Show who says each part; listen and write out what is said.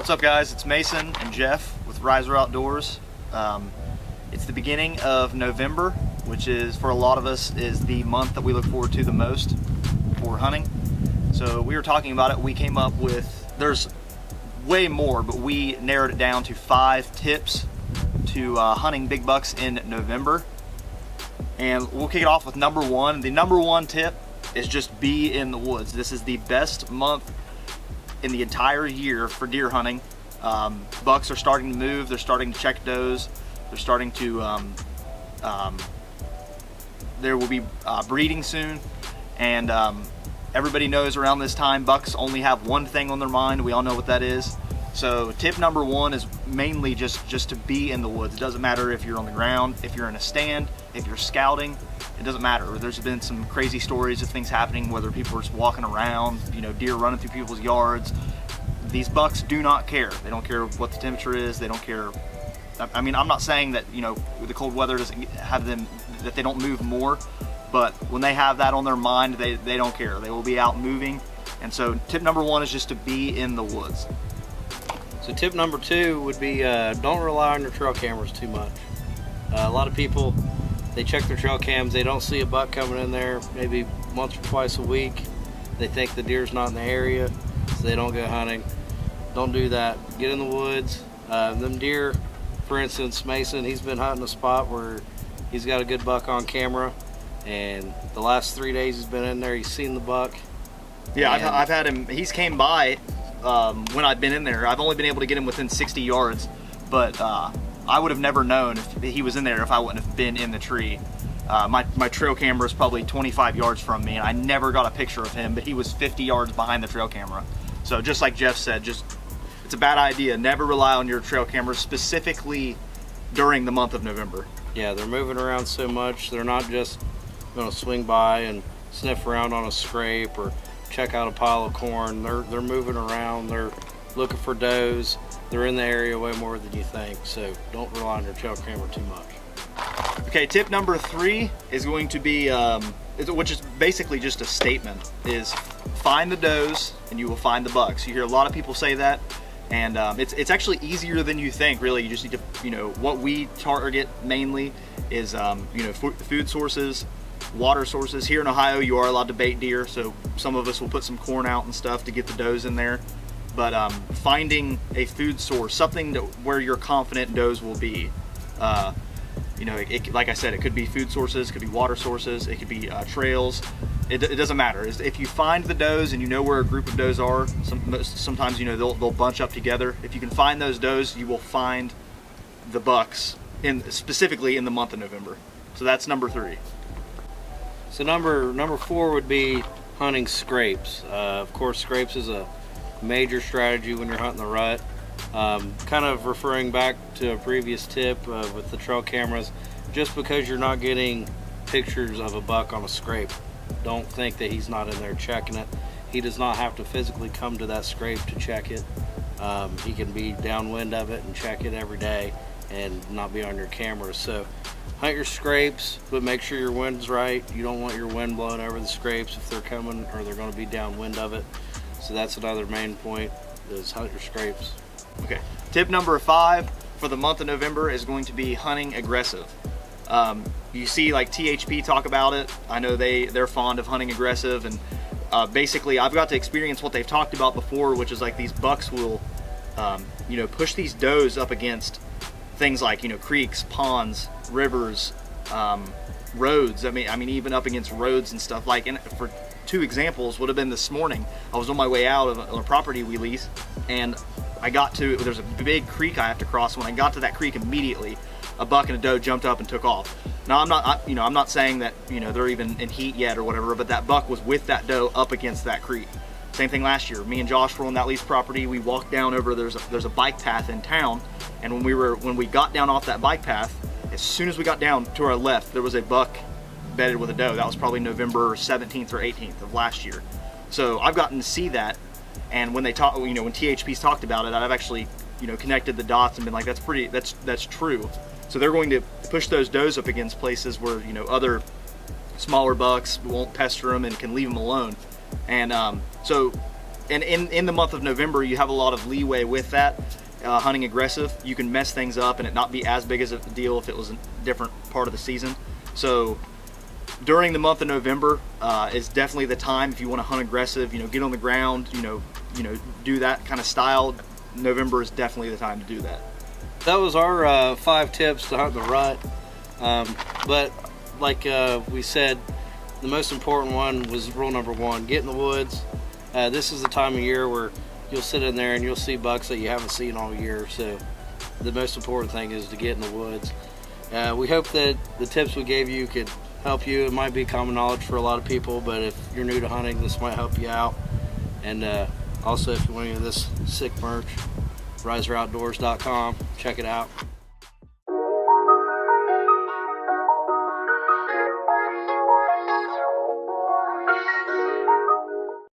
Speaker 1: What's up, guys? It's Mason and Jeff with Riser Outdoors. It's the beginning of November, which is, for a lot of us, is the month that we look forward to the most for hunting. So we were talking about it. We came up with, there's way more, but we narrowed it down to 5 tips to hunting big bucks in November. And we'll kick it off with number 1. The number 1 tip is just be in the woods. This is the best month in the entire year for deer hunting. Bucks are starting to move, they're starting to check does, they're starting to, there will be breeding soon, and everybody knows around this time bucks only have one thing on their mind. We all know what that is. So tip number 1 is mainly just to be in the woods. It doesn't matter if you're on the ground, if you're in a stand, if you're scouting, it doesn't matter. There's been some crazy stories of things happening, whether people are just walking around, you know, deer running through people's yards. These bucks do not care. They don't care what the temperature is. They don't care. I mean, I'm not saying that, you know, the cold weather doesn't have them, that they don't move more, but when they have that on their mind, they don't care. They will be out moving. And so tip number 1 is just to be in the woods.
Speaker 2: So tip number 2 would be don't rely on your trail cameras too much. A lot of people, they check their trail cams, they don't see a buck coming in there maybe once or twice a week. They think the deer's not in the area, so they don't go hunting. Don't do that. Get in the woods. Them deer, for instance, Mason, he's been hunting a spot where he's got a good buck on camera, and the last 3 days he's been in there, he's seen the buck.
Speaker 1: Yeah, I've had him, he's came by when I've been in there. I've only been able to get him within 60 yards, but I would have never known if he was in there if I wouldn't have been in the tree. My trail camera is probably 25 yards from me, and I never got a picture of him, but he was 50 yards behind the trail camera. So just like Jeff said, it's a bad idea. Never rely on your trail camera, specifically during the month of November.
Speaker 2: Yeah, they're moving around so much. They're not just going to swing by and sniff around on a scrape or check out a pile of corn. They're moving around. They're looking for does. They're in the area way more than you think. So don't rely on your trail camera too much.
Speaker 1: Okay, tip number 3 is going to be, which is basically just a statement, is find the does and you will find the bucks. You hear a lot of people say that, and it's actually easier than you think, really. You just need to, you know, what we target mainly is, you know, food sources, water sources. Here in Ohio, you are allowed to bait deer, so some of us will put some corn out and stuff to get the does in there. But finding a food source, something where you're confident does will be, you know, like I said, it could be food sources, it could be water sources, it could be trails. It doesn't matter. If you find the does and you know where a group of does are, sometimes, you know, they'll bunch up together. If you can find those does, you will find the bucks, specifically in the month of November. So that's number 3.
Speaker 2: So number 4 would be hunting scrapes. Of course, scrapes is a major strategy when you're hunting the rut. Kind of referring back to a previous tip with the trail cameras, just because you're not getting pictures of a buck on a scrape, don't think that he's not in there checking it. He does not have to physically come to that scrape to check it. He can be downwind of it and check it every day and not be on your camera. So hunt your scrapes, but make sure your wind's right. You don't want your wind blowing over the scrapes if they're coming or they're going to be downwind of it. So that's another main point, is hunt your scrapes.
Speaker 1: Okay, tip number 5 for the month of November is going to be hunting aggressive. You see like THP talk about it. I know they're fond of hunting aggressive, and basically I've got to experience what they've talked about before, which is like these bucks will you know, push these does up against things like, you know, creeks, ponds, rivers, roads. I mean even up against roads and stuff. Like, and for 2 examples would have been this morning. I was on my way out of a property we lease, and I got to, there's a big creek I have to cross. When I got to that creek, immediately a buck and a doe jumped up and took off. Now I'm not saying that, you know, they're even in heat yet or whatever, but that buck was with that doe up against that creek. Same thing last year. Me and Josh were on that lease property. We walked down over, there's a bike path in town, and when we got down off that bike path, as soon as we got down to our left, there was a buck bedded with a doe. That was probably November 17th or 18th of last year. So I've gotten to see that, and when they talk, you know, when THP's talked about it, I've actually, you know, connected the dots and been like, that's true. So they're going to push those does up against places where, you know, other smaller bucks won't pester them and can leave them alone. And so and in the month of November, you have a lot of leeway with that. Hunting aggressive, you can mess things up and it not be as big as a deal if it was a different part of the season. So during the month of November is definitely the time if you want to hunt aggressive, you know, get on the ground, you know, do that kind of style. November is definitely the time to do that.
Speaker 2: That was our 5 tips to hunt the rut. But like we said, the most important one was rule number 1, get in the woods. This is the time of year where you'll sit in there and you'll see bucks that you haven't seen all year. So the most important thing is to get in the woods. We hope that the tips we gave you could help you. It might be common knowledge for a lot of people, but if you're new to hunting, this might help you out. And also, if you want any of this sick merch, riseroutdoors.com, check it out.